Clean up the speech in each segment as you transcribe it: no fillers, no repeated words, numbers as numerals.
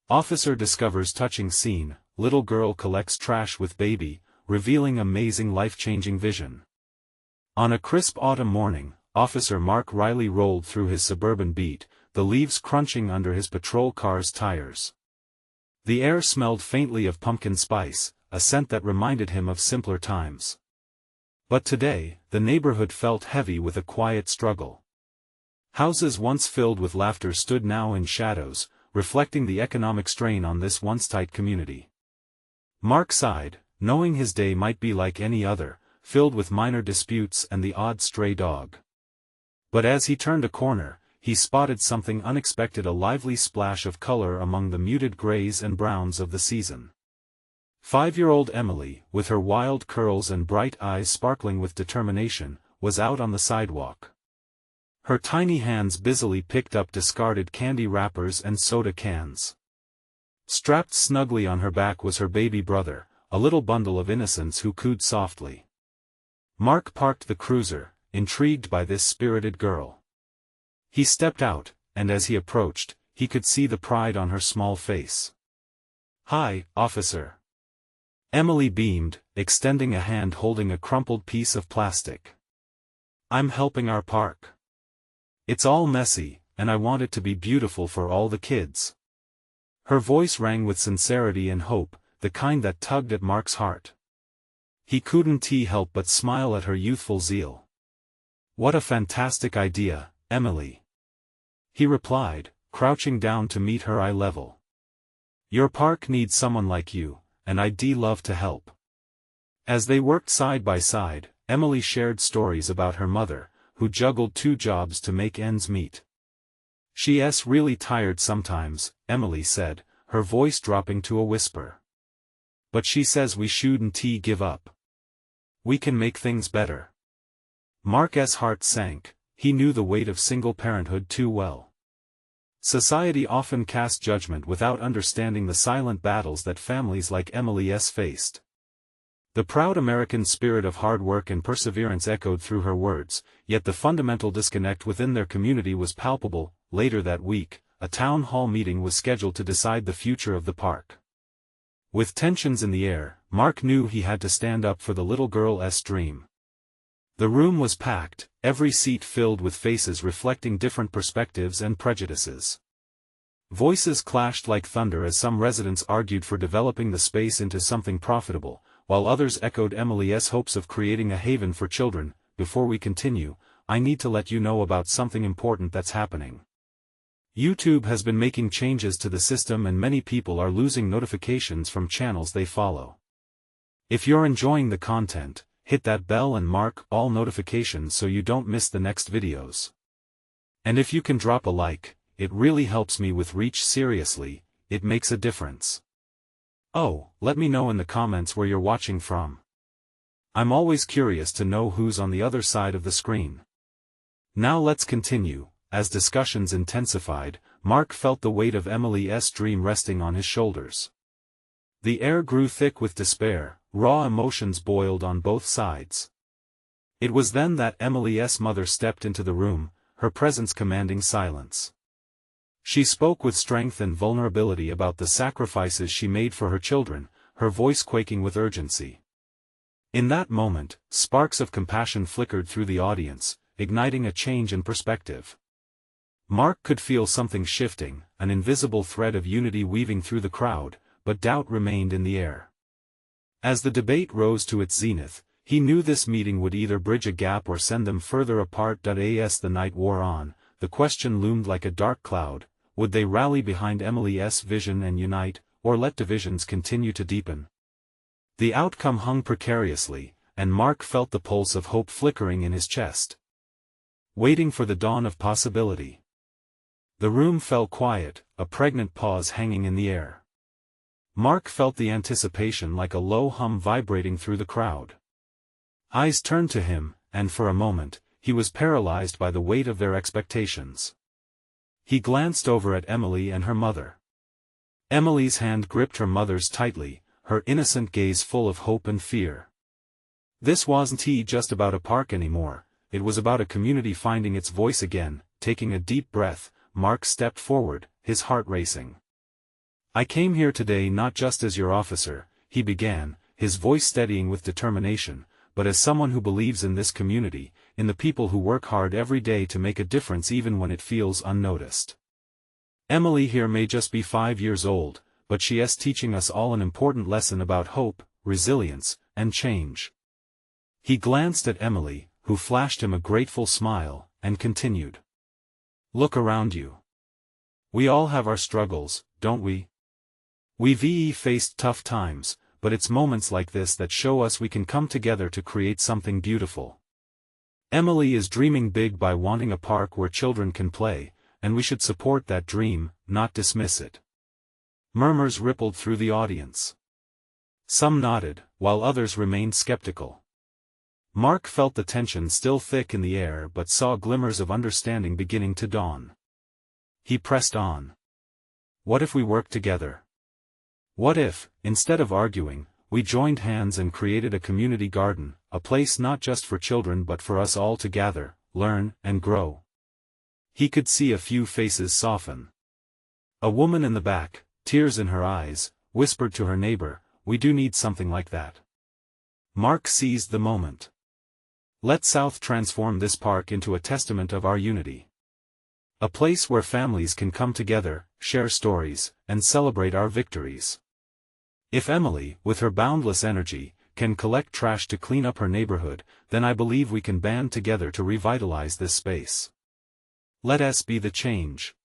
Officer discovers touching scene, little girl collects trash with baby, revealing amazing life-changing vision. On a crisp autumn morning, Officer Mark Riley rolled through his suburban beat, the leaves crunching under his patrol car's tires. The air smelled faintly of pumpkin spice, a scent that reminded him of simpler times. But today, the neighborhood felt heavy with a quiet struggle. Houses once filled with laughter stood now in shadows, reflecting the economic strain on this once tight community. Mark sighed, knowing his day might be like any other, filled with minor disputes and the odd stray dog. But as he turned a corner, he spotted something unexpected: a lively splash of color among the muted grays and browns of the season. 5-year-old Emily, with her wild curls and bright eyes sparkling with determination, was out on the sidewalk. Her tiny hands busily picked up discarded candy wrappers and soda cans. Strapped snugly on her back was her baby brother, a little bundle of innocence who cooed softly. Mark parked the cruiser, intrigued by this spirited girl. He stepped out, and as he approached, he could see the pride on her small face. "Hi, officer." Emily beamed, extending a hand holding a crumpled piece of plastic. "I'm helping our park. It's all messy, and I want it to be beautiful for all the kids." Her voice rang with sincerity and hope, the kind that tugged at Mark's heart. He couldn't help but smile at her youthful zeal. "What a fantastic idea, Emily," he replied, crouching down to meet her eye level. "Your park needs someone like you, and I'd love to help." As they worked side by side, Emily shared stories about her mother, who juggled 2 jobs to make ends meet. "She's really tired sometimes," Emily said, her voice dropping to a whisper. "But she says we shouldn't give up. We can make things better." Mark's heart sank. He knew the weight of single parenthood too well. Society often casts judgment without understanding the silent battles that families like Emily's faced. The proud American spirit of hard work and perseverance echoed through her words, yet the fundamental disconnect within their community was palpable. Later that week, a town hall meeting was scheduled to decide the future of the park. With tensions in the air, Mark knew he had to stand up for the little girl's dream. The room was packed, every seat filled with faces reflecting different perspectives and prejudices. Voices clashed like thunder as some residents argued for developing the space into something profitable, while others echoed Emily's hopes of creating a haven for children. "Before we continue, I need to let you know about something important that's happening. YouTube has been making changes to the system and many people are losing notifications from channels they follow. If you're enjoying the content, hit that bell and mark all notifications so you don't miss the next videos. And if you can drop a like, it really helps me with reach. Seriously, it makes a difference. Oh, let me know in the comments where you're watching from. I'm always curious to know who's on the other side of the screen." Now let's continue. As discussions intensified, Mark felt the weight of Emily's dream resting on his shoulders. The air grew thick with despair, raw emotions boiled on both sides. It was then that Emily's mother stepped into the room, her presence commanding silence. She spoke with strength and vulnerability about the sacrifices she made for her children, her voice quaking with urgency. In that moment, sparks of compassion flickered through the audience, igniting a change in perspective. Mark could feel something shifting, an invisible thread of unity weaving through the crowd, but doubt remained in the air. As the debate rose to its zenith, he knew this meeting would either bridge a gap or send them further apart. As the night wore on, the question loomed like a dark cloud: would they rally behind Emily's vision and unite, or let divisions continue to deepen? The outcome hung precariously, and Mark felt the pulse of hope flickering in his chest. Waiting for the dawn of possibility. The room fell quiet, a pregnant pause hanging in the air. Mark felt the anticipation like a low hum vibrating through the crowd. Eyes turned to him, and for a moment, he was paralyzed by the weight of their expectations. He glanced over at Emily and her mother. Emily's hand gripped her mother's tightly, her innocent gaze full of hope and fear. This wasn't just about a park anymore, it was about a community finding its voice again. Taking a deep breath, Mark stepped forward, his heart racing. I came here today not just as your officer, he began, his voice steadying with determination, but as someone who believes in this community, in the people who work hard every day to make a difference even when it feels unnoticed. Emily here may just be 5 years old, but she is teaching us all an important lesson about hope, resilience, and change. He glanced at Emily, who flashed him a grateful smile, and continued. Look around you. We all have our struggles, don't we? We've faced tough times, but it's moments like this that show us we can come together to create something beautiful. Emily is dreaming big by wanting a park where children can play, and we should support that dream, not dismiss it. Murmurs rippled through the audience. Some nodded, while others remained skeptical. Mark felt the tension still thick in the air but saw glimmers of understanding beginning to dawn. He pressed on. What if we worked together? What if, instead of arguing, we joined hands and created a community garden, a place not just for children but for us all to gather, learn, and grow? He could see a few faces soften. A woman in the back, tears in her eyes, whispered to her neighbor, "We do need something like that." Mark seized the moment. Let South transform this park into a testament of our unity. A place where families can come together, share stories, and celebrate our victories. If Emily, with her boundless energy, can collect trash to clean up her neighborhood, then I believe we can band together to revitalize this space. Let us be the change.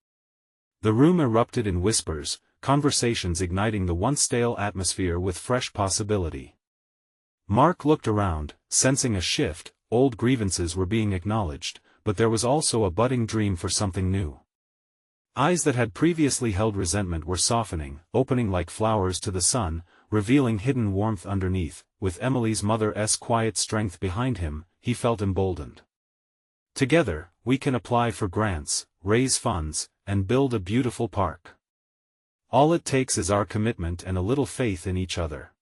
The room erupted in whispers, conversations igniting the once stale atmosphere with fresh possibility. Mark looked around, sensing a shift. Old grievances were being acknowledged, but there was also a budding dream for something new. Eyes that had previously held resentment were softening, opening like flowers to the sun, revealing hidden warmth underneath. With Emily's mother's quiet strength behind him, he felt emboldened. Together, we can apply for grants, raise funds, and build a beautiful park. All it takes is our commitment and a little faith in each other.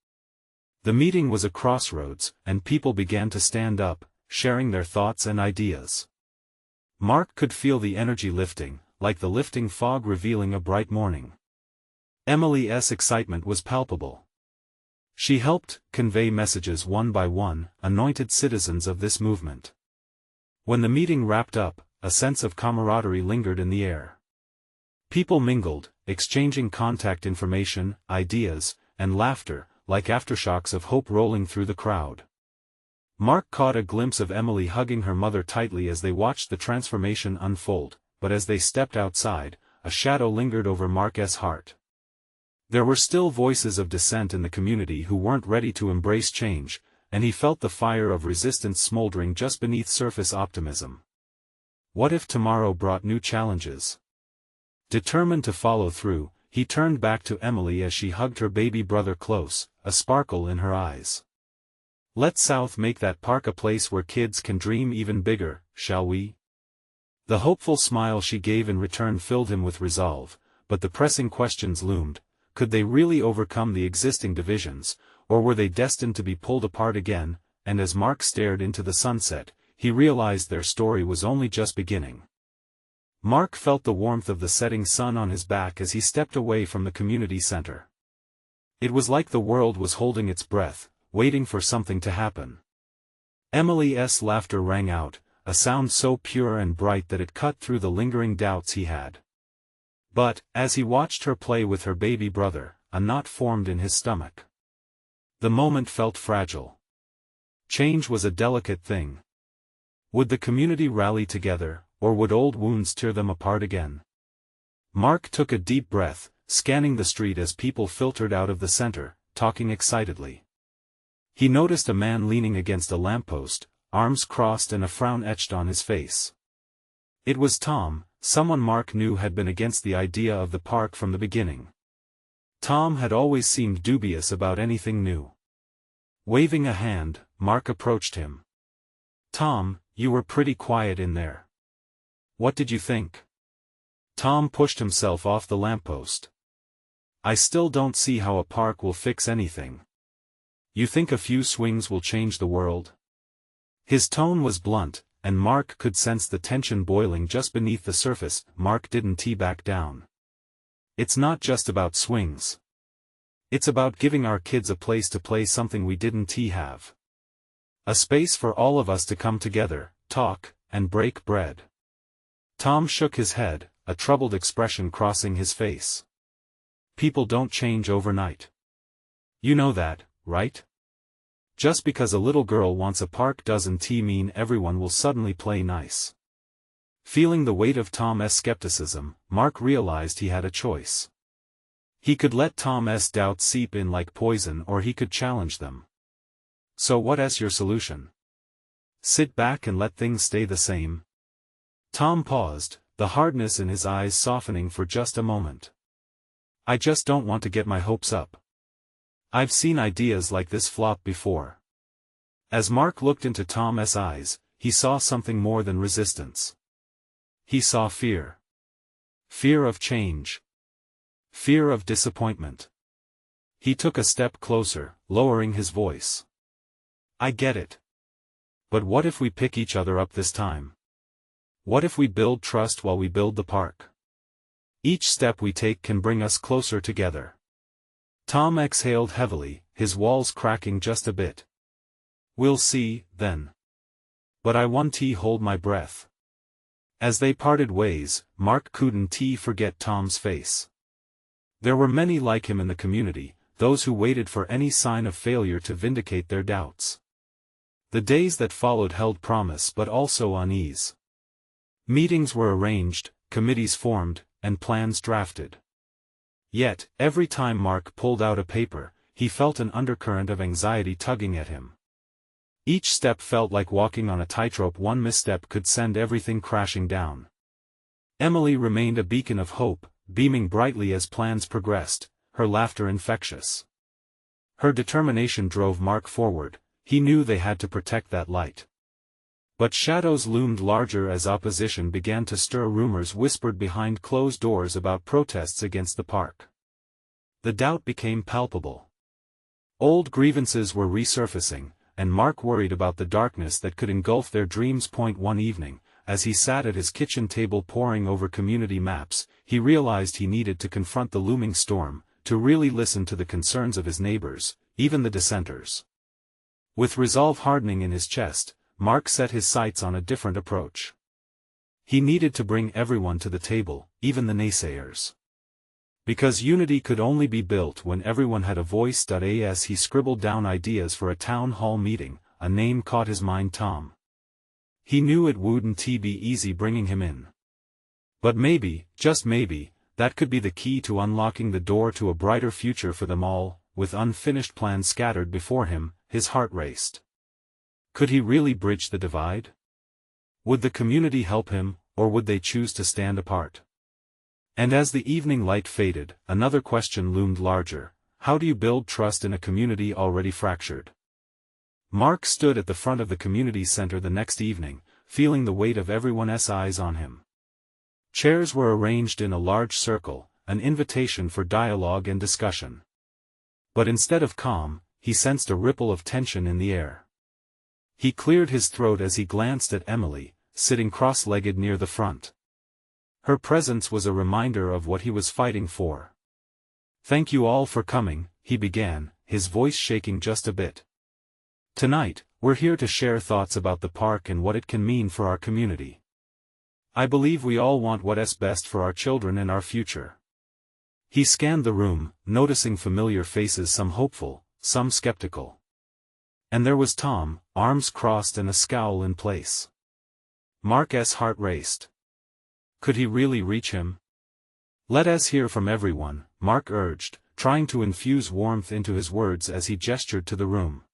The meeting was a crossroads, and people began to stand up, sharing their thoughts and ideas. Mark could feel the energy lifting, like the lifting fog revealing a bright morning. Emily's excitement was palpable. She helped convey messages one by one, anointed citizens of this movement. When the meeting wrapped up, a sense of camaraderie lingered in the air. People mingled, exchanging contact information, ideas, and laughter, like aftershocks of hope rolling through the crowd. Mark caught a glimpse of Emily hugging her mother tightly as they watched the transformation unfold, but as they stepped outside, a shadow lingered over Mark's heart. There were still voices of dissent in the community who weren't ready to embrace change, and he felt the fire of resistance smoldering just beneath surface optimism. What if tomorrow brought new challenges? Determined to follow through, he turned back to Emily as she hugged her baby brother close, a sparkle in her eyes. Let South make that park a place where kids can dream even bigger, shall we? The hopeful smile she gave in return filled him with resolve, but the pressing questions loomed. Could they really overcome the existing divisions, or were they destined to be pulled apart again? And as Mark stared into the sunset, he realized their story was only just beginning. Mark felt the warmth of the setting sun on his back as he stepped away from the community center. It was like the world was holding its breath, waiting for something to happen. Emily's laughter rang out, a sound so pure and bright that it cut through the lingering doubts he had. But, as he watched her play with her baby brother, a knot formed in his stomach. The moment felt fragile. Change was a delicate thing. Would the community rally together, or would old wounds tear them apart again? Mark took a deep breath, scanning the street as people filtered out of the center, talking excitedly. He noticed a man leaning against a lamppost, arms crossed and a frown etched on his face. It was Tom, someone Mark knew had been against the idea of the park from the beginning. Tom had always seemed dubious about anything new. Waving a hand, Mark approached him. "Tom, you were pretty quiet in there. What did you think?" Tom pushed himself off the lamppost. "I still don't see how a park will fix anything. You think a few swings will change the world?" His tone was blunt, and Mark could sense the tension boiling just beneath the surface. Mark didn't back down. It's not just about swings. It's about giving our kids a place to play something we didn't have. A space for all of us to come together, talk, and break bread. Tom shook his head, a troubled expression crossing his face. People don't change overnight. You know that, right? Just because a little girl wants a park doesn't mean everyone will suddenly play nice. Feeling the weight of Tom's skepticism, Mark realized he had a choice. He could let Tom's doubts seep in like poison, or he could challenge them. So what's your solution? Sit back and let things stay the same? Tom paused, the hardness in his eyes softening for just a moment. I just don't want to get my hopes up. I've seen ideas like this flop before. As Mark looked into Tom's eyes, he saw something more than resistance. He saw fear. Fear of change. Fear of disappointment. He took a step closer, lowering his voice. I get it. But what if we pick each other up this time? What if we build trust while we build the park? Each step we take can bring us closer together. Tom exhaled heavily, his walls cracking just a bit. We'll see, then. But I want to hold my breath. As they parted ways, Mark couldn't forget Tom's face. There were many like him in the community, those who waited for any sign of failure to vindicate their doubts. The days that followed held promise but also unease. Meetings were arranged, committees formed, and plans drafted. Yet, every time Mark pulled out a paper, he felt an undercurrent of anxiety tugging at him. Each step felt like walking on a tightrope. One misstep could send everything crashing down. Emily remained a beacon of hope, beaming brightly as plans progressed, her laughter infectious. Her determination drove Mark forward. He knew they had to protect that light. But shadows loomed larger as opposition began to stir. Rumors whispered behind closed doors about protests against the park. The doubt became palpable. Old grievances were resurfacing, and Mark worried about the darkness that could engulf their dreams. One evening, as he sat at his kitchen table poring over community maps, he realized he needed to confront the looming storm, to really listen to the concerns of his neighbors, even the dissenters. With resolve hardening in his chest, Mark set his sights on a different approach. He needed to bring everyone to the table, even the naysayers. Because unity could only be built when everyone had a voice. As he scribbled down ideas for a town hall meeting, a name caught his mind: Tom. He knew it wouldn't be easy bringing him in. But maybe, just maybe, that could be the key to unlocking the door to a brighter future for them all. With unfinished plans scattered before him, his heart raced. Could he really bridge the divide? Would the community help him, or would they choose to stand apart? And as the evening light faded, another question loomed larger: how do you build trust in a community already fractured? Mark stood at the front of the community center the next evening, feeling the weight of everyone's eyes on him. Chairs were arranged in a large circle, an invitation for dialogue and discussion. But instead of calm, he sensed a ripple of tension in the air. He cleared his throat as he glanced at Emily, sitting cross-legged near the front. Her presence was a reminder of what he was fighting for. Thank you all for coming, he began, his voice shaking just a bit. Tonight, we're here to share thoughts about the park and what it can mean for our community. I believe we all want what's best for our children and our future. He scanned the room, noticing familiar faces, some hopeful, some skeptical. And there was Tom, arms crossed and a scowl in place. Mark's heart raced. Could he really reach him? Let us hear from everyone, Mark urged, trying to infuse warmth into his words as he gestured to the room.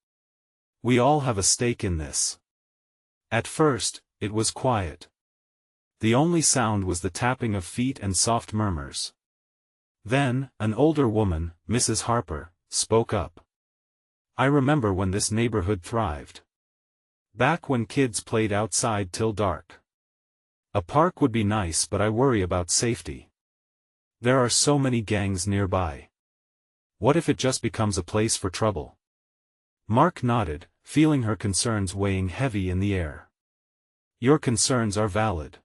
We all have a stake in this. At first, it was quiet. The only sound was the tapping of feet and soft murmurs. Then, an older woman, Mrs. Harper, spoke up. I remember when this neighborhood thrived. Back when kids played outside till dark. A park would be nice, but I worry about safety. There are so many gangs nearby. What if it just becomes a place for trouble? Mark nodded, feeling her concerns weighing heavy in the air. Your concerns are valid.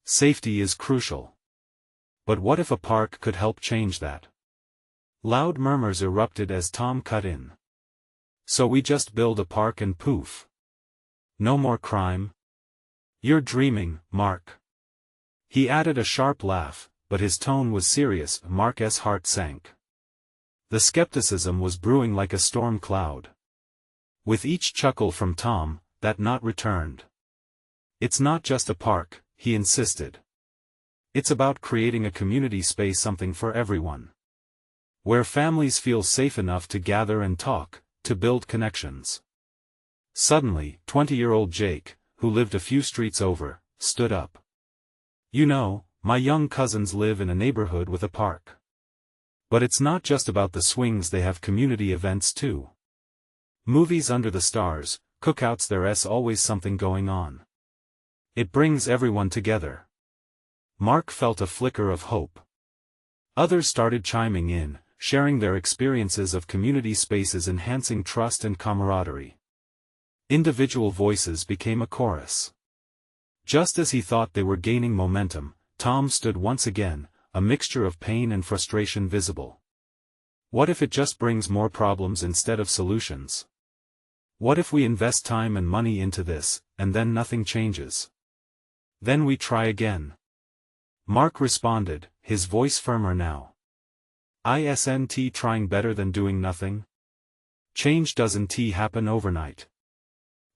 Safety is crucial. But what if a park could help change that? Loud murmurs erupted as Tom cut in. So we just build a park and poof. No more crime? You're dreaming, Mark. He added a sharp laugh, but his tone was serious. Mark's heart sank. The skepticism was brewing like a storm cloud. With each chuckle from Tom, that knot returned. It's not just a park, he insisted. It's about creating a community space, something for everyone. Where families feel safe enough to gather and talk, to build connections. Suddenly, 20-year-old Jake, who lived a few streets over, stood up. You know, my young cousins live in a neighborhood with a park. But it's not just about the swings, they have community events too. Movies under the stars, cookouts, there's always something going on. It brings everyone together. Mark felt a flicker of hope. Others started chiming in, sharing their experiences of community spaces enhancing trust and camaraderie. Individual voices became a chorus. Just as he thought they were gaining momentum, Tom stood once again, a mixture of pain and frustration visible. What if it just brings more problems instead of solutions? What if we invest time and money into this, and then nothing changes? Then we try again. Mark responded, his voice firmer now. Isn't trying better than doing nothing? Change doesn't happen overnight.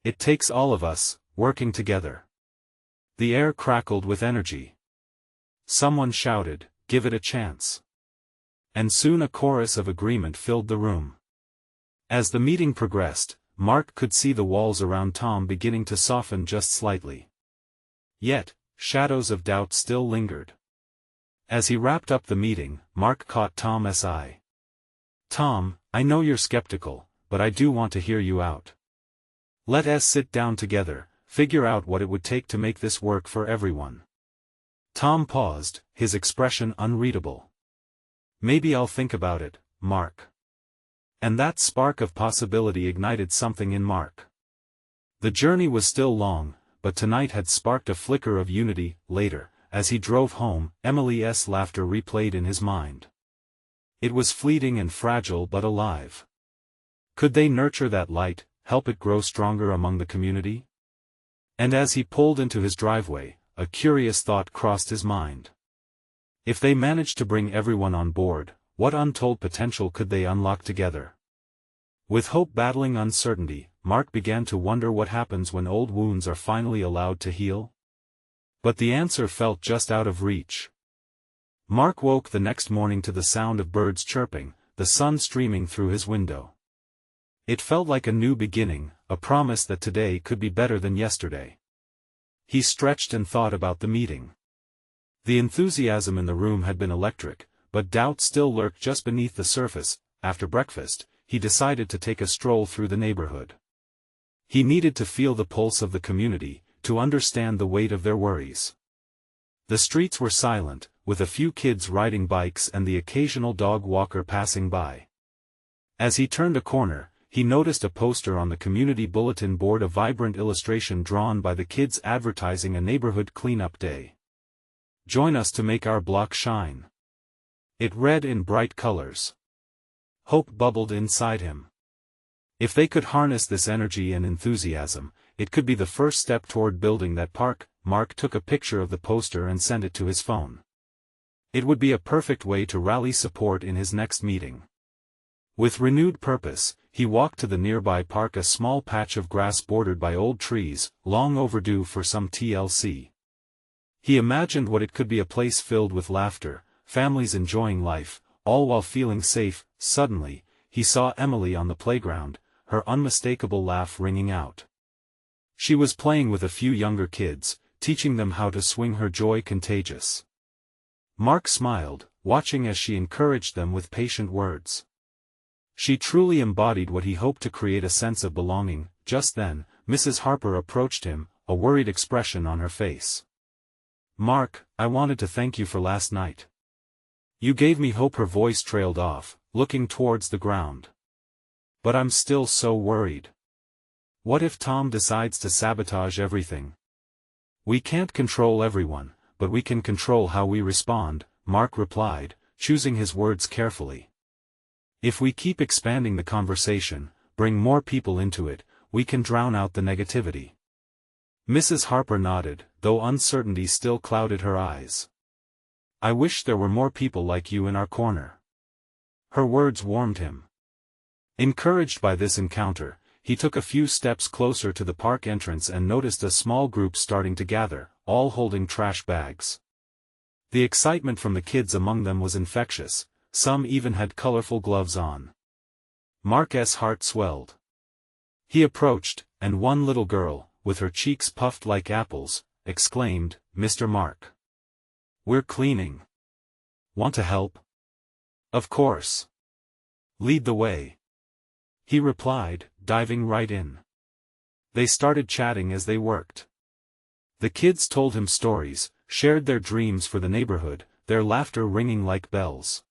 It takes all of us, working together. The air crackled with energy. Someone shouted, "Give it a chance." And soon a chorus of agreement filled the room. As the meeting progressed, Mark could see the walls around Tom beginning to soften just slightly. Yet, shadows of doubt still lingered. As he wrapped up the meeting, Mark caught Tom's eye. "Tom, I know you're skeptical, but I do want to hear you out. Let us sit down together, figure out what it would take to make this work for everyone." Tom paused, his expression unreadable. "Maybe I'll think about it, Mark." And that spark of possibility ignited something in Mark. The journey was still long, but tonight had sparked a flicker of unity. Later, as he drove home, Emily's laughter replayed in his mind. It was fleeting and fragile but alive. Could they nurture that light, help it grow stronger among the community? And as he pulled into his driveway, a curious thought crossed his mind. If they managed to bring everyone on board, what untold potential could they unlock together? With hope battling uncertainty, Mark began to wonder what happens when old wounds are finally allowed to heal. But the answer felt just out of reach. Mark woke the next morning to the sound of birds chirping, the sun streaming through his window. It felt like a new beginning, a promise that today could be better than yesterday. He stretched and thought about the meeting. The enthusiasm in the room had been electric, but doubt still lurked just beneath the surface. After breakfast, he decided to take a stroll through the neighborhood. He needed to feel the pulse of the community, to understand the weight of their worries. The streets were silent, with a few kids riding bikes and the occasional dog walker passing by. As he turned a corner, he noticed a poster on the community bulletin board, a vibrant illustration drawn by the kids advertising a neighborhood cleanup day. "Join us to make our block shine." It read in bright colors. Hope bubbled inside him. If they could harness this energy and enthusiasm, it could be the first step toward building that park. Mark took a picture of the poster and sent it to his phone. It would be a perfect way to rally support in his next meeting. With renewed purpose, he walked to the nearby park, a small patch of grass bordered by old trees, long overdue for some TLC. He imagined what it could be, a place filled with laughter, families enjoying life, all while feeling safe. Suddenly, he saw Emily on the playground, her unmistakable laugh ringing out. She was playing with a few younger kids, teaching them how to swing, her joy contagious. Mark smiled, watching as she encouraged them with patient words. She truly embodied what he hoped to create, a sense of belonging. Just then, Mrs. Harper approached him, a worried expression on her face. "Mark, I wanted to thank you for last night. You gave me hope." Her voice trailed off, looking towards the ground. "But I'm still so worried. What if Tom decides to sabotage everything? We can't control everyone, but we can control how we respond." Mark replied, choosing his words carefully. If we keep expanding the conversation, bring more people into it, we can drown out the negativity. Mrs. Harper nodded, though uncertainty still clouded her eyes. I wish there were more people like you in our corner. Her words warmed him. Encouraged by this encounter, he took a few steps closer to the park entrance and noticed a small group starting to gather, all holding trash bags. The excitement from the kids among them was infectious, some even had colorful gloves on. Mark's heart swelled. He approached, and one little girl, with her cheeks puffed like apples, exclaimed, "Mr. Mark. We're cleaning. Want to help?" "Of course. Lead the way," he replied, diving right in. They started chatting as they worked. The kids told him stories, shared their dreams for the neighborhood, their laughter ringing like bells.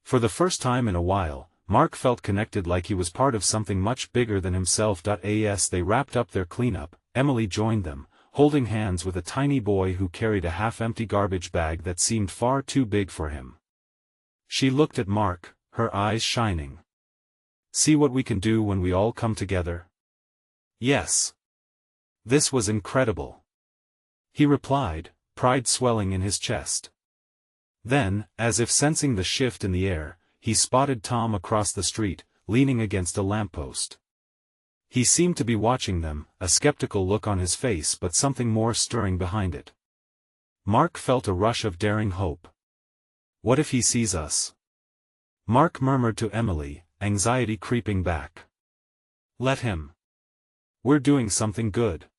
For the first time in a while, Mark felt connected, like he was part of something much bigger than himself. As they wrapped up their cleanup, Emily joined them, holding hands with a tiny boy who carried a half-empty garbage bag that seemed far too big for him. She looked at Mark, her eyes shining. "See what we can do when we all come together?" "Yes." This was incredible, he replied, pride swelling in his chest. Then, as if sensing the shift in the air, he spotted Tom across the street, leaning against a lamppost. He seemed to be watching them, a skeptical look on his face but something more stirring behind it. Mark felt a rush of daring hope. "What if he sees us?" Mark murmured to Emily, anxiety creeping back. "Let him. We're doing something good,"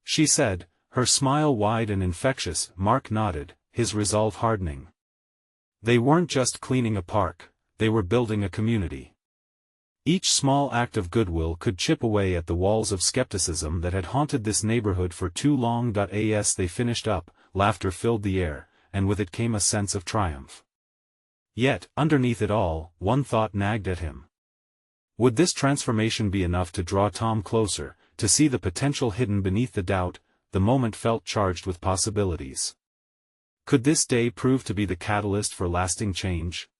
she said, her smile wide and infectious. Mark nodded, his resolve hardening. They weren't just cleaning a park, they were building a community. Each small act of goodwill could chip away at the walls of skepticism that had haunted this neighborhood for too long. As they finished up, laughter filled the air, and with it came a sense of triumph. Yet, underneath it all, one thought nagged at him. Would this transformation be enough to draw Tom closer, to see the potential hidden beneath the doubt? The moment felt charged with possibilities. Could this day prove to be the catalyst for lasting change?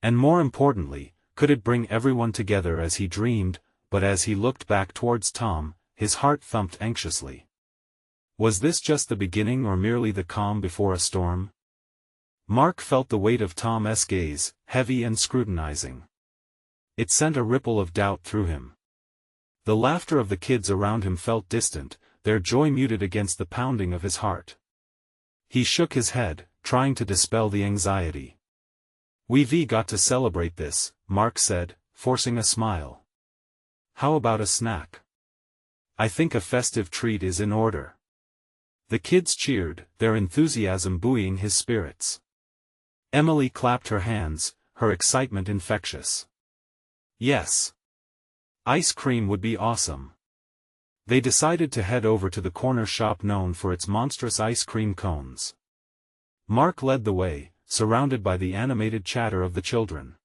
And more importantly, could it bring everyone together as he dreamed? But as he looked back towards Tom, his heart thumped anxiously. Was this just the beginning or merely the calm before a storm? Mark felt the weight of Tom's gaze, heavy and scrutinizing. It sent a ripple of doubt through him. The laughter of the kids around him felt distant, their joy muted against the pounding of his heart. He shook his head, trying to dispel the anxiety. "We've got to celebrate this," Mark said, forcing a smile. "How about a snack? I think a festive treat is in order." The kids cheered, their enthusiasm buoying his spirits. Emily clapped her hands, her excitement infectious. "Yes. Ice cream would be awesome." They decided to head over to the corner shop known for its monstrous ice cream cones. Mark led the way, surrounded by the animated chatter of the children.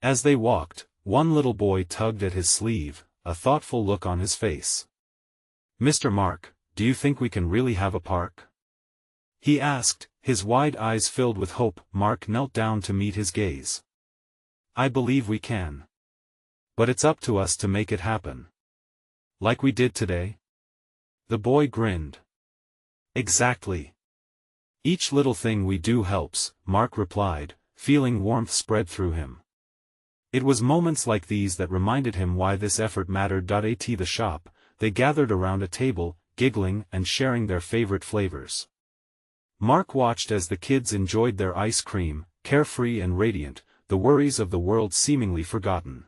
As they walked, one little boy tugged at his sleeve, a thoughtful look on his face. "Mr. Mark, do you think we can really have a park?" he asked, his wide eyes filled with hope. Mark knelt down to meet his gaze. "I believe we can. But it's up to us to make it happen. Like we did today?" The boy grinned. "Exactly. Each little thing we do helps," Mark replied, feeling warmth spread through him. It was moments like these that reminded him why this effort mattered. At the shop, they gathered around a table, giggling and sharing their favorite flavors. Mark watched as the kids enjoyed their ice cream, carefree and radiant, the worries of the world seemingly forgotten.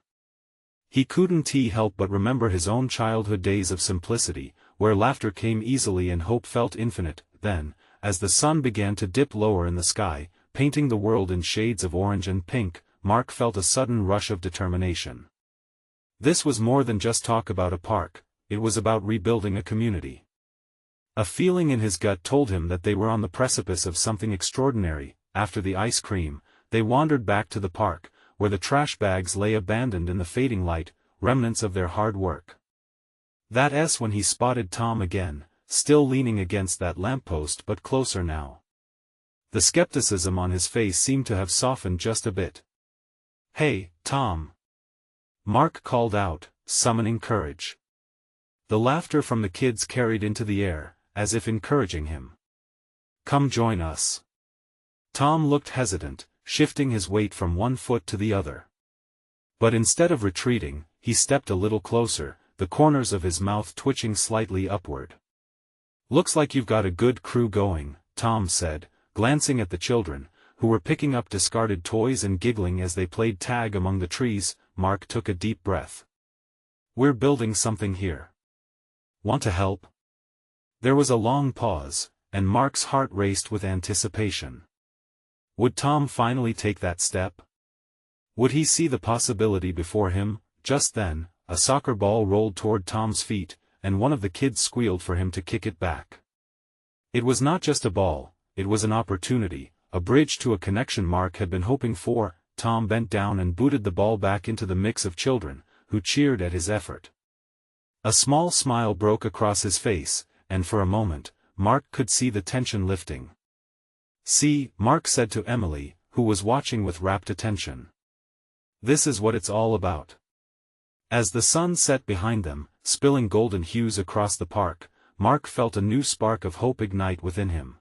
He couldn't help but remember his own childhood days of simplicity, where laughter came easily and hope felt infinite. Then, as the sun began to dip lower in the sky, painting the world in shades of orange and pink, Mark felt a sudden rush of determination. This was more than just talk about a park, it was about rebuilding a community. A feeling in his gut told him that they were on the precipice of something extraordinary. After the ice cream, they wandered back to the park, where the trash bags lay abandoned in the fading light, remnants of their hard work. That's when he spotted Tom again, still leaning against that lamppost but closer now. The skepticism on his face seemed to have softened just a bit. "Hey, Tom!" Mark called out, summoning courage. The laughter from the kids carried into the air, as if encouraging him. "Come join us." Tom looked hesitant, shifting his weight from one foot to the other. But instead of retreating, he stepped a little closer, the corners of his mouth twitching slightly upward. "Looks like you've got a good crew going," Tom said, glancing at the children, who were picking up discarded toys and giggling as they played tag among the trees. Mark took a deep breath. "We're building something here. Want to help?" There was a long pause, and Mark's heart raced with anticipation. Would Tom finally take that step? Would he see the possibility before him? Just then, a soccer ball rolled toward Tom's feet, and one of the kids squealed for him to kick it back. It was not just a ball, it was an opportunity, a bridge to a connection Mark had been hoping for. Tom bent down and booted the ball back into the mix of children, who cheered at his effort. A small smile broke across his face, and for a moment, Mark could see the tension lifting. "See," Mark said to Emily, who was watching with rapt attention. "This is what it's all about." As the sun set behind them, spilling golden hues across the park, Mark felt a new spark of hope ignite within him.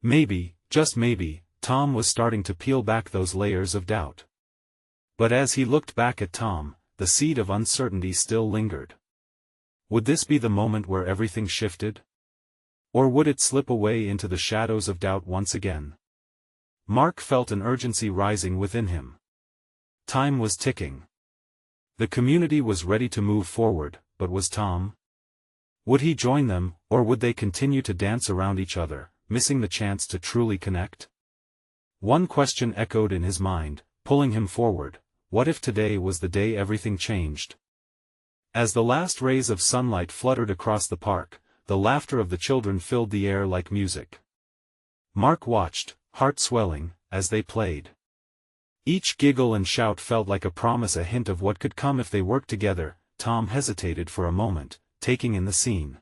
Maybe, just maybe, Tom was starting to peel back those layers of doubt. But as he looked back at Tom, the seed of uncertainty still lingered. Would this be the moment where everything shifted? Or would it slip away into the shadows of doubt once again? Mark felt an urgency rising within him. Time was ticking. The community was ready to move forward, but was Tom? Would he join them, or would they continue to dance around each other, missing the chance to truly connect? One question echoed in his mind, pulling him forward: what if today was the day everything changed? As the last rays of sunlight fluttered across the park, the laughter of the children filled the air like music. Mark watched, heart swelling, as they played. Each giggle and shout felt like a promise, a hint of what could come if they worked together. Tom hesitated for a moment, taking in the scene.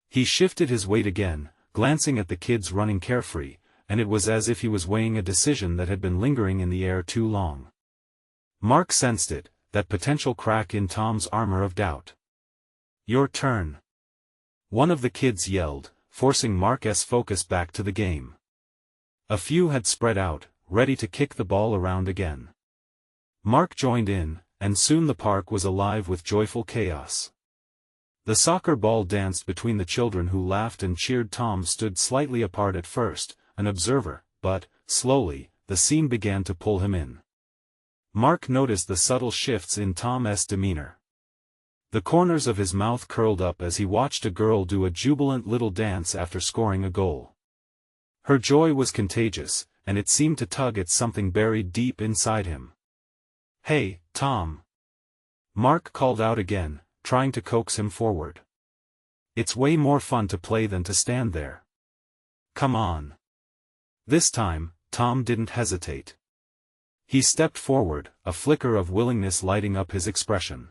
He shifted his weight again, glancing at the kids running carefree, and it was as if he was weighing a decision that had been lingering in the air too long. Mark sensed it, that potential crack in Tom's armor of doubt. "Your turn," one of the kids yelled, forcing Mark's focus back to the game. A few had spread out, ready to kick the ball around again. Mark joined in, and soon the park was alive with joyful chaos. The soccer ball danced between the children who laughed and cheered. Tom stood slightly apart at first, an observer, but, slowly, the scene began to pull him in. Mark noticed the subtle shifts in Tom's demeanor. The corners of his mouth curled up as he watched a girl do a jubilant little dance after scoring a goal. Her joy was contagious, and it seemed to tug at something buried deep inside him. "Hey, Tom!" Mark called out again, trying to coax him forward. "It's way more fun to play than to stand there. Come on." This time, Tom didn't hesitate. He stepped forward, a flicker of willingness lighting up his expression.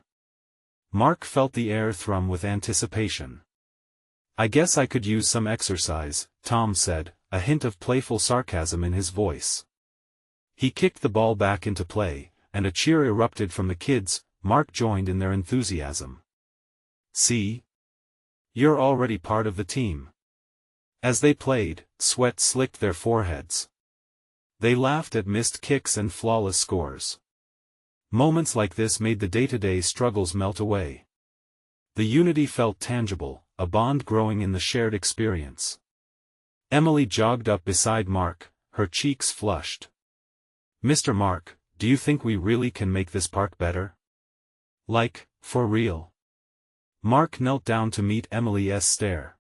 Mark felt the air thrum with anticipation. "I guess I could use some exercise," Tom said, a hint of playful sarcasm in his voice. He kicked the ball back into play, and a cheer erupted from the kids. Mark joined in their enthusiasm. "See? You're already part of the team." As they played, sweat slicked their foreheads. They laughed at missed kicks and flawless scores. Moments like this made the day-to-day struggles melt away. The unity felt tangible, a bond growing in the shared experience. Emily jogged up beside Mark, her cheeks flushed. "Mr. Mark, do you think we really can make this park better? Like, for real?" Mark knelt down to meet Emily's stare.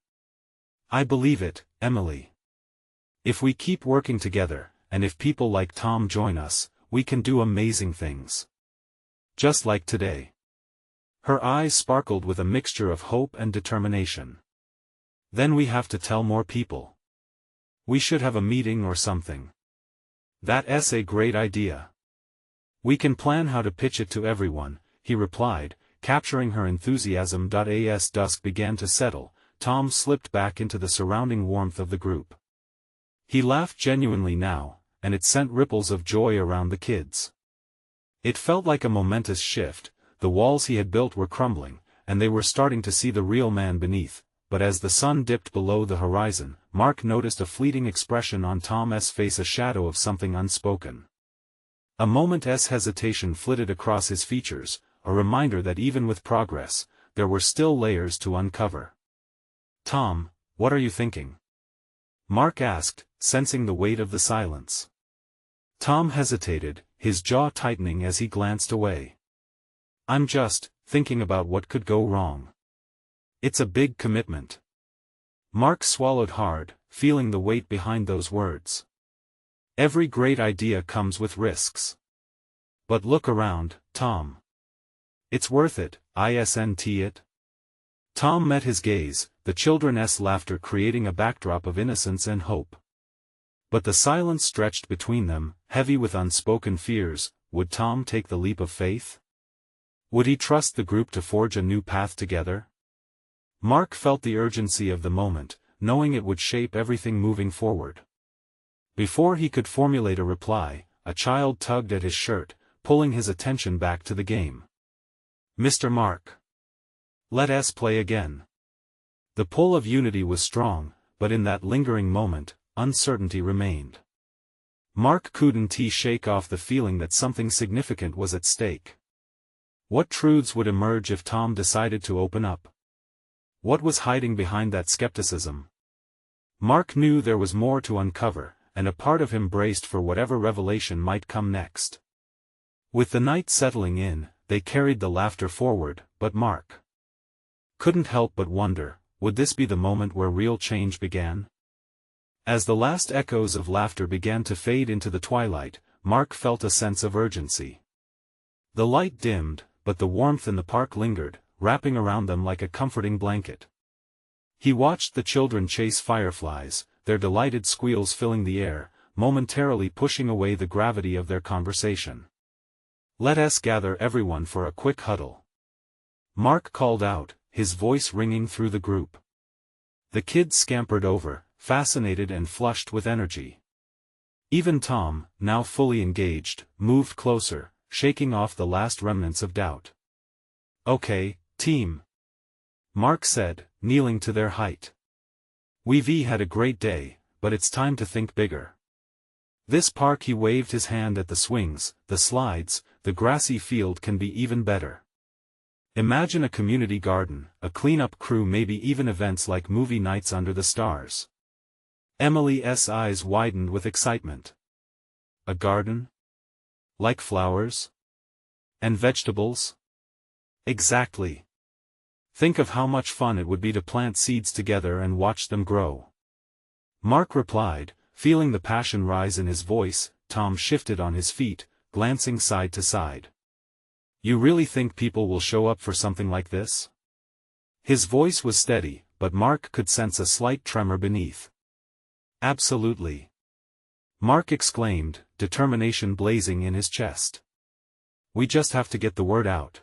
"I believe it, Emily. If we keep working together, and if people like Tom join us, we can do amazing things. Just like today." Her eyes sparkled with a mixture of hope and determination. "Then we have to tell more people. We should have a meeting or something." "That's a great idea. We can plan how to pitch it to everyone," he replied, capturing her enthusiasm. As dusk began to settle, Tom slipped back into the surrounding warmth of the group. He laughed genuinely now, and it sent ripples of joy around the kids. It felt like a momentous shift. The walls he had built were crumbling, and they were starting to see the real man beneath. But as the sun dipped below the horizon, Mark noticed a fleeting expression on Tom's face, a shadow of something unspoken. A moment's hesitation flitted across his features, a reminder that even with progress, there were still layers to uncover. "Tom, what are you thinking?" Mark asked, sensing the weight of the silence. Tom hesitated, his jaw tightening as he glanced away. "I'm just thinking about what could go wrong. It's a big commitment." Mark swallowed hard, feeling the weight behind those words. Every great idea comes with risks. "But look around, Tom. It's worth it, isn't it?" Tom met his gaze, the children's laughter creating a backdrop of innocence and hope. But the silence stretched between them, heavy with unspoken fears. Would Tom take the leap of faith? Would he trust the group to forge a new path together? Mark felt the urgency of the moment, knowing it would shape everything moving forward. Before he could formulate a reply, a child tugged at his shirt, pulling his attention back to the game. "Mr. Mark. Let us play again." The pull of unity was strong, but in that lingering moment, uncertainty remained. Mark couldn't shake off the feeling that something significant was at stake. What truths would emerge if Tom decided to open up? What was hiding behind that skepticism? Mark knew there was more to uncover, and a part of him braced for whatever revelation might come next. With the night settling in, they carried the laughter forward, but Mark couldn't help but wonder, would this be the moment where real change began? As the last echoes of laughter began to fade into the twilight, Mark felt a sense of urgency. The light dimmed, but the warmth in the park lingered, wrapping around them like a comforting blanket. He watched the children chase fireflies, their delighted squeals filling the air, momentarily pushing away the gravity of their conversation. "Let us gather everyone for a quick huddle," Mark called out, his voice ringing through the group. The kids scampered over, fascinated and flushed with energy. Even Tom, now fully engaged, moved closer, shaking off the last remnants of doubt. "Okay, team," Mark said, kneeling to their height. "We've had a great day, but it's time to think bigger. This park," he waved his hand at the swings, the slides, the grassy field, "can be even better. Imagine a community garden, a cleanup crew, maybe even events like movie nights under the stars." Emily's eyes widened with excitement. "A garden? Like flowers? And vegetables?" "Exactly. Think of how much fun it would be to plant seeds together and watch them grow." Mark replied, feeling the passion rise in his voice. Tom shifted on his feet, glancing side to side. "You really think people will show up for something like this?" His voice was steady, but Mark could sense a slight tremor beneath. "Absolutely," Mark exclaimed, determination blazing in his chest. "We just have to get the word out.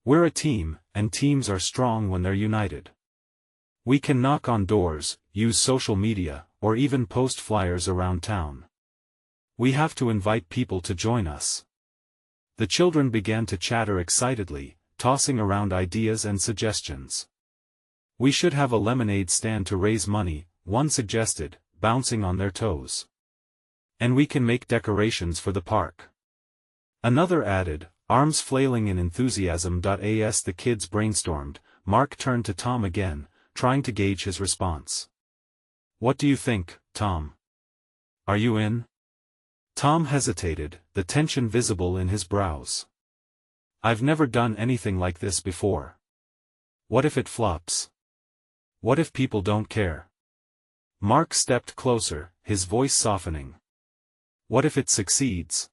We're a team, and teams are strong when they're united. We can knock on doors, use social media, or even post flyers around town. We have to invite people to join us." The children began to chatter excitedly, tossing around ideas and suggestions. "We should have a lemonade stand to raise money," one suggested, bouncing on their toes. "And we can make decorations for the park," another added, arms flailing in enthusiasm. As the kids brainstormed, Mark turned to Tom again, trying to gauge his response. "What do you think, Tom? Are you in?" Tom hesitated, the tension visible in his brows. "I've never done anything like this before. What if it flops? What if people don't care?" Mark stepped closer, his voice softening. "What if it succeeds?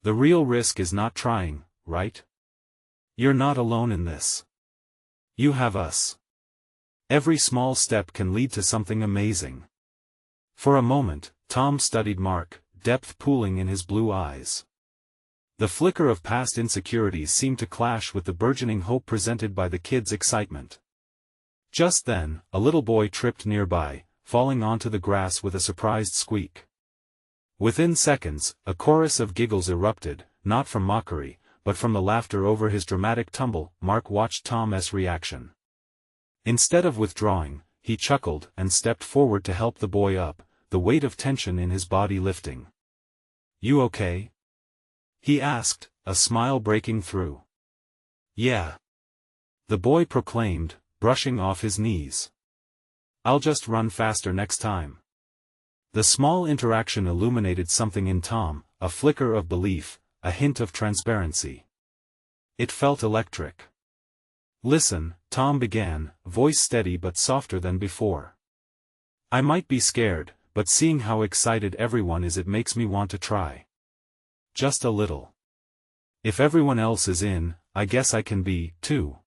The real risk is not trying, right? You're not alone in this. You have us. Every small step can lead to something amazing." For a moment, Tom studied Mark, depth pooling in his blue eyes. The flicker of past insecurities seemed to clash with the burgeoning hope presented by the kids' excitement. Just then, a little boy tripped nearby, falling onto the grass with a surprised squeak. Within seconds, a chorus of giggles erupted, not from mockery, but from the laughter over his dramatic tumble. Mark watched Tom's reaction. Instead of withdrawing, he chuckled and stepped forward to help the boy up, the weight of tension in his body lifting. "You okay?" he asked, a smile breaking through. "Yeah," the boy proclaimed, brushing off his knees. "I'll just run faster next time." The small interaction illuminated something in Tom, a flicker of belief, a hint of transparency. It felt electric. "Listen," Tom began, voice steady but softer than before. "I might be scared, but seeing how excited everyone is, it makes me want to try. Just a little. If everyone else is in, I guess I can be, too."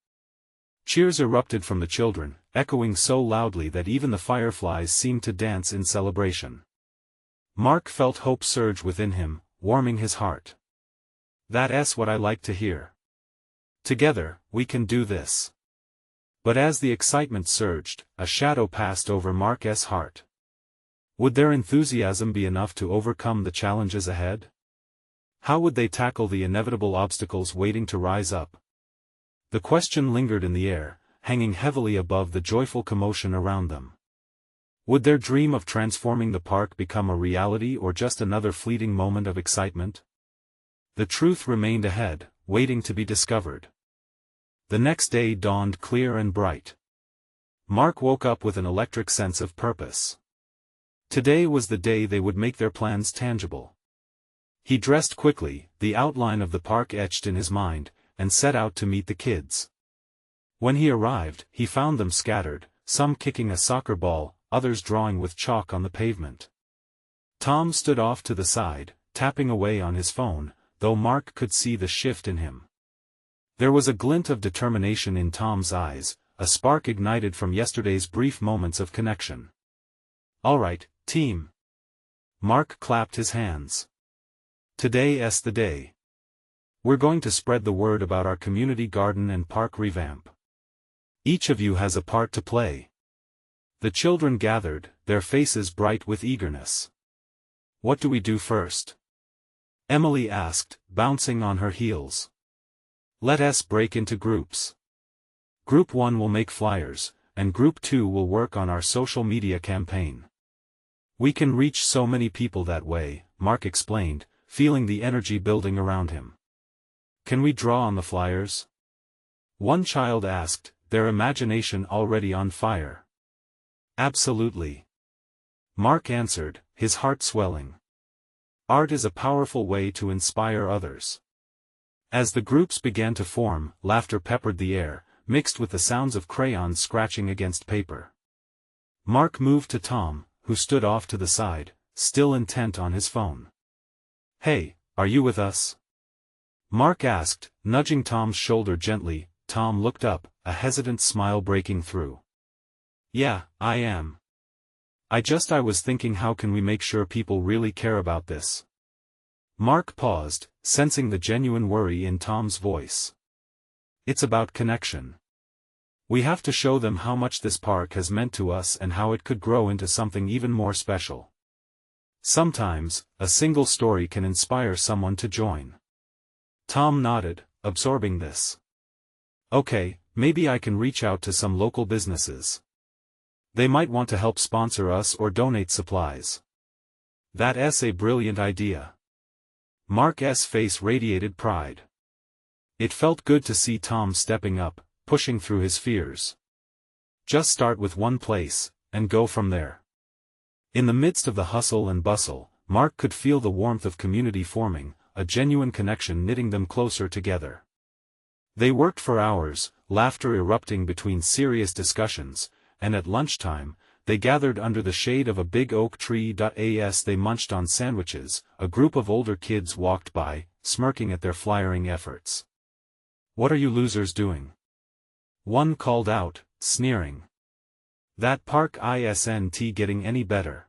Cheers erupted from the children, echoing so loudly that even the fireflies seemed to dance in celebration. Mark felt hope surge within him, warming his heart. "That's what I like to hear. Together, we can do this." But as the excitement surged, a shadow passed over Mark's heart. Would their enthusiasm be enough to overcome the challenges ahead? How would they tackle the inevitable obstacles waiting to rise up? The question lingered in the air, hanging heavily above the joyful commotion around them. Would their dream of transforming the park become a reality or just another fleeting moment of excitement? The truth remained ahead, waiting to be discovered. The next day dawned clear and bright. Mark woke up with an electric sense of purpose. Today was the day they would make their plans tangible. He dressed quickly, the outline of the park etched in his mind, and set out to meet the kids. When he arrived, he found them scattered, some kicking a soccer ball, others drawing with chalk on the pavement. Tom stood off to the side, tapping away on his phone, though Mark could see the shift in him. There was a glint of determination in Tom's eyes, a spark ignited from yesterday's brief moments of connection. "All right, team." Mark clapped his hands. "Today's the day. We're going to spread the word about our community garden and park revamp. Each of you has a part to play." The children gathered, their faces bright with eagerness. "What do we do first?" Emily asked, bouncing on her heels. "Let us break into groups. Group 1 will make flyers, and Group 2 will work on our social media campaign. We can reach so many people that way," Mark explained, feeling the energy building around him. "Can we draw on the flyers?" one child asked, their imagination already on fire. "Absolutely," Mark answered, his heart swelling. Art is a powerful way to inspire others. As the groups began to form, laughter peppered the air, mixed with the sounds of crayons scratching against paper. Mark moved to Tom, who stood off to the side, still intent on his phone. "Hey, are you with us?" Mark asked, nudging Tom's shoulder gently. Tom looked up, a hesitant smile breaking through. "Yeah, I am. I was thinking, how can we make sure people really care about this?" Mark paused, sensing the genuine worry in Tom's voice. "It's about connection. We have to show them how much this park has meant to us and how it could grow into something even more special. Sometimes, a single story can inspire someone to join." Tom nodded, absorbing this. "Okay, maybe I can reach out to some local businesses. They might want to help sponsor us or donate supplies." "That's a brilliant idea." Mark's face radiated pride. It felt good to see Tom stepping up, pushing through his fears. Just start with one place, and go from there. In the midst of the hustle and bustle, Mark could feel the warmth of community forming, a genuine connection knitting them closer together. They worked for hours, laughter erupting between serious discussions, and at lunchtime, they gathered under the shade of a big oak tree. As they munched on sandwiches, a group of older kids walked by, smirking at their flyering efforts. "What are you losers doing?" one called out, sneering. "That park isn't getting any better.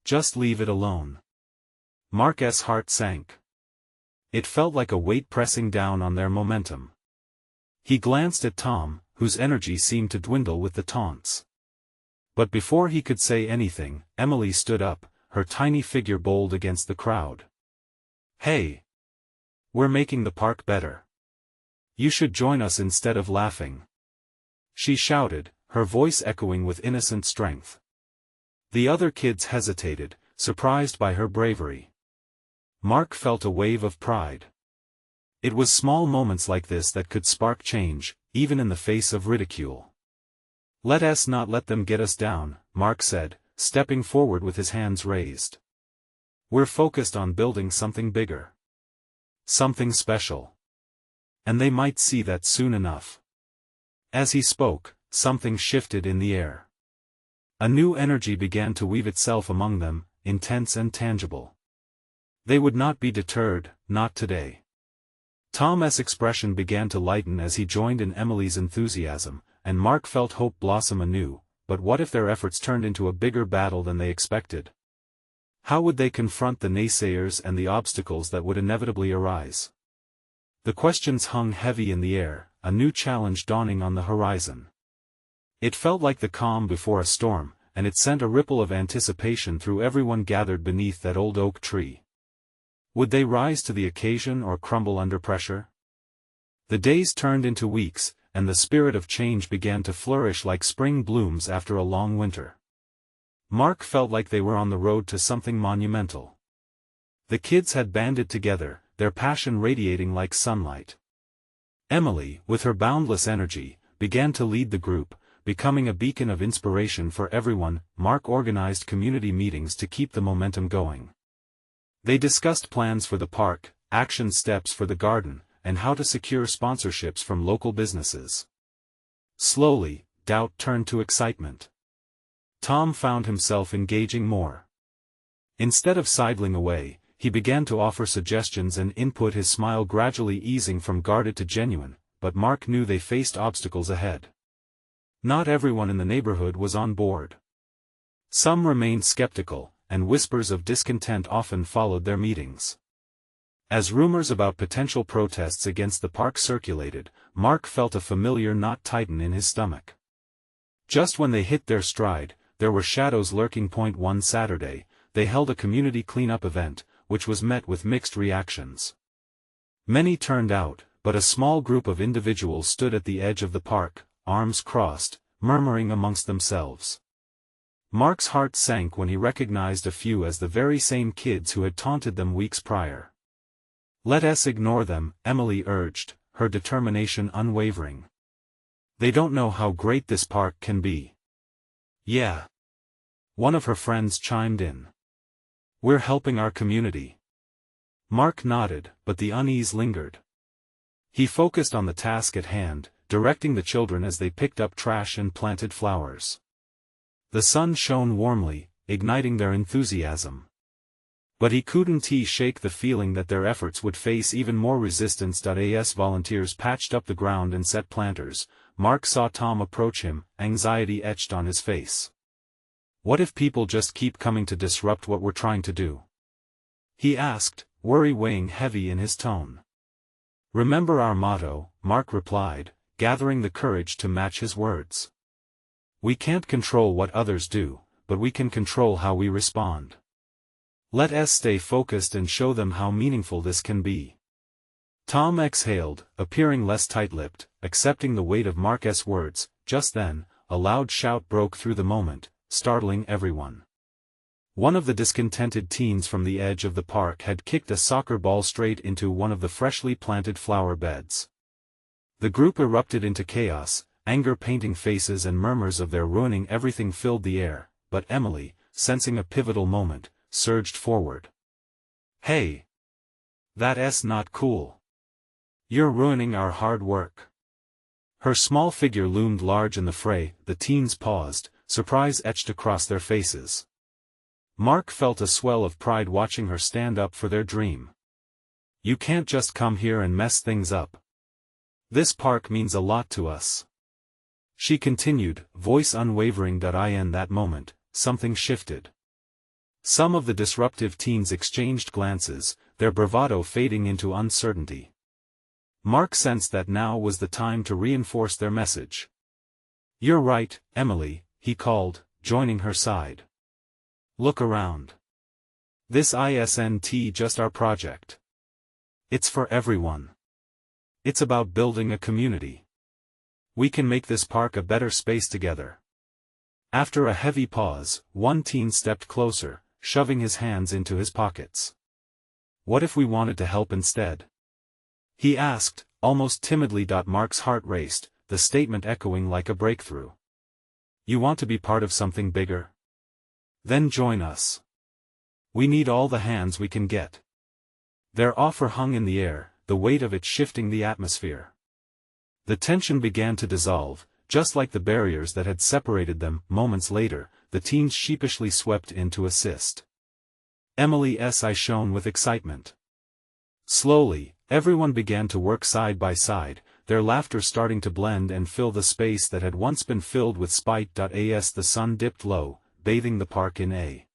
Just leave it alone." Mark's heart sank. It felt like a weight pressing down on their momentum. He glanced at Tom, whose energy seemed to dwindle with the taunts. But before he could say anything, Emily stood up, her tiny figure bold against the crowd. "Hey! We're making the park better. You should join us instead of laughing," she shouted, her voice echoing with innocent strength. The other kids hesitated, surprised by her bravery. Mark felt a wave of pride. It was small moments like this that could spark change, even in the face of ridicule. "Let us not let them get us down," Mark said, stepping forward with his hands raised. "We're focused on building something bigger. Something special. And they might see that soon enough." As he spoke, something shifted in the air. A new energy began to weave itself among them, intense and tangible. They would not be deterred, not today. Tom's expression began to lighten as he joined in Emily's enthusiasm, and Mark felt hope blossom anew. But what if their efforts turned into a bigger battle than they expected? How would they confront the naysayers and the obstacles that would inevitably arise? The questions hung heavy in the air, a new challenge dawning on the horizon. It felt like the calm before a storm, and it sent a ripple of anticipation through everyone gathered beneath that old oak tree. Would they rise to the occasion or crumble under pressure? The days turned into weeks, and the spirit of change began to flourish like spring blooms after a long winter. Mark felt like they were on the road to something monumental. The kids had banded together, their passion radiating like sunlight. Emily, with her boundless energy, began to lead the group, becoming a beacon of inspiration for everyone. Mark organized community meetings to keep the momentum going. They discussed plans for the park, action steps for the garden, and how to secure sponsorships from local businesses. Slowly, doubt turned to excitement. Tom found himself engaging more. Instead of sidling away, he began to offer suggestions and input, his smile gradually easing from guarded to genuine, but Mark knew they faced obstacles ahead. Not everyone in the neighborhood was on board. Some remained skeptical, and whispers of discontent often followed their meetings. As rumors about potential protests against the park circulated, Mark felt a familiar knot tighten in his stomach. Just when they hit their stride, there were shadows lurking. One Saturday, they held a community cleanup event, which was met with mixed reactions. Many turned out, but a small group of individuals stood at the edge of the park, arms crossed, murmuring amongst themselves. Mark's heart sank when he recognized a few as the very same kids who had taunted them weeks prior. "Let us ignore them," Emily urged, her determination unwavering. "They don't know how great this park can be." "Yeah." One of her friends chimed in. "We're helping our community." Mark nodded, but the unease lingered. He focused on the task at hand, directing the children as they picked up trash and planted flowers. The sun shone warmly, igniting their enthusiasm. But he couldn't shake the feeling that their efforts would face even more resistance. As volunteers patched up the ground and set planters, Mark saw Tom approach him, anxiety etched on his face. "What if people just keep coming to disrupt what we're trying to do?" he asked, worry weighing heavy in his tone. "Remember our motto," Mark replied, gathering the courage to match his words. "We can't control what others do, but we can control how we respond. Let us stay focused and show them how meaningful this can be." Tom exhaled, appearing less tight-lipped, accepting the weight of Mark's words. Just then, a loud shout broke through the moment, startling everyone. One of the discontented teens from the edge of the park had kicked a soccer ball straight into one of the freshly planted flower beds. The group erupted into chaos, anger painting faces and murmurs of "they're ruining everything" filled the air, but Emily, sensing a pivotal moment, surged forward. "Hey! That's not cool. You're ruining our hard work." Her small figure loomed large in the fray. The teens paused, surprise etched across their faces. Mark felt a swell of pride watching her stand up for their dream. "You can't just come here and mess things up. This park means a lot to us," she continued, voice unwavering. In that moment, something shifted. Some of the disruptive teens exchanged glances, their bravado fading into uncertainty. Mark sensed that now was the time to reinforce their message. "You're right, Emily," he called, joining her side. Look around. This isn't just our project. It's for everyone. It's about building a community. We can make this park a better space together. After a heavy pause, one teen stepped closer, shoving his hands into his pockets. What if we wanted to help instead? He asked, almost timidly. Mark's heart raced, the statement echoing like a breakthrough. You want to be part of something bigger? Then join us. We need all the hands we can get. Their offer hung in the air, the weight of it shifting the atmosphere. The tension began to dissolve, just like the barriers that had separated them. Moments later, the teens sheepishly swept in to assist. Emily's eyes shone with excitement. Slowly, everyone began to work side by side, their laughter starting to blend and fill the space that had once been filled with spite. As the sun dipped low, bathing the park in a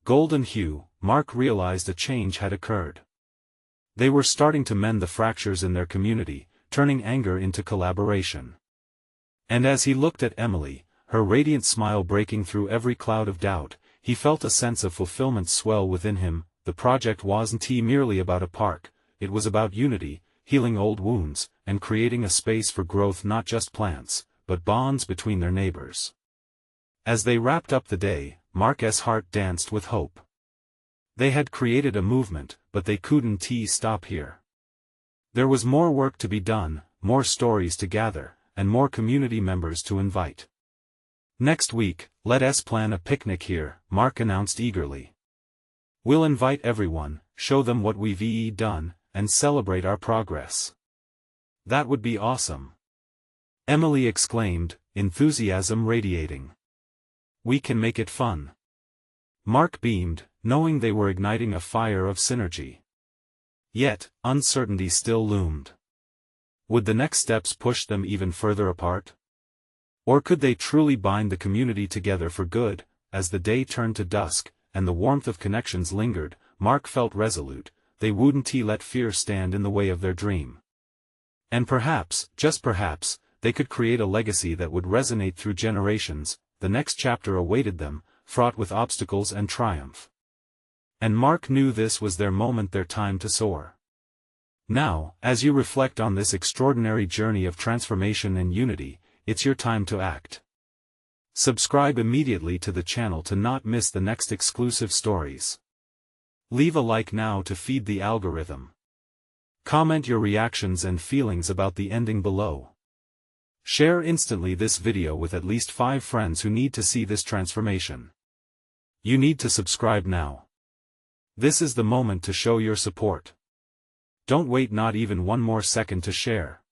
golden hue, Mark realized a change had occurred. They were starting to mend the fractures in their community, turning anger into collaboration. And as he looked at Emily, her radiant smile breaking through every cloud of doubt, he felt a sense of fulfillment swell within him. The project wasn't merely about a park, it was about unity, healing old wounds, and creating a space for growth, not just plants, but bonds between their neighbors. As they wrapped up the day, Mark's heart danced with hope. They had created a movement, but they couldn't stop here. There was more work to be done, more stories to gather, and more community members to invite. Next week, let's plan a picnic here, Mark announced eagerly. We'll invite everyone, show them what we've done, and celebrate our progress. That would be awesome. Emily exclaimed, enthusiasm radiating. We can make it fun. Mark beamed, knowing they were igniting a fire of synergy. Yet, uncertainty still loomed. Would the next steps push them even further apart? Or could they truly bind the community together for good? As the day turned to dusk, and the warmth of connections lingered, Mark felt resolute. They wouldn't let fear stand in the way of their dream. And perhaps, just perhaps, they could create a legacy that would resonate through generations. The next chapter awaited them, fraught with obstacles and triumph. And Mark knew this was their moment, their time to soar. Now, as you reflect on this extraordinary journey of transformation and unity, it's your time to act. Subscribe immediately to the channel to not miss the next exclusive stories. Leave a like now to feed the algorithm. Comment your reactions and feelings about the ending below. Share instantly this video with at least 5 friends who need to see this transformation. You need to subscribe now. This is the moment to show your support. Don't wait not even one more second to share.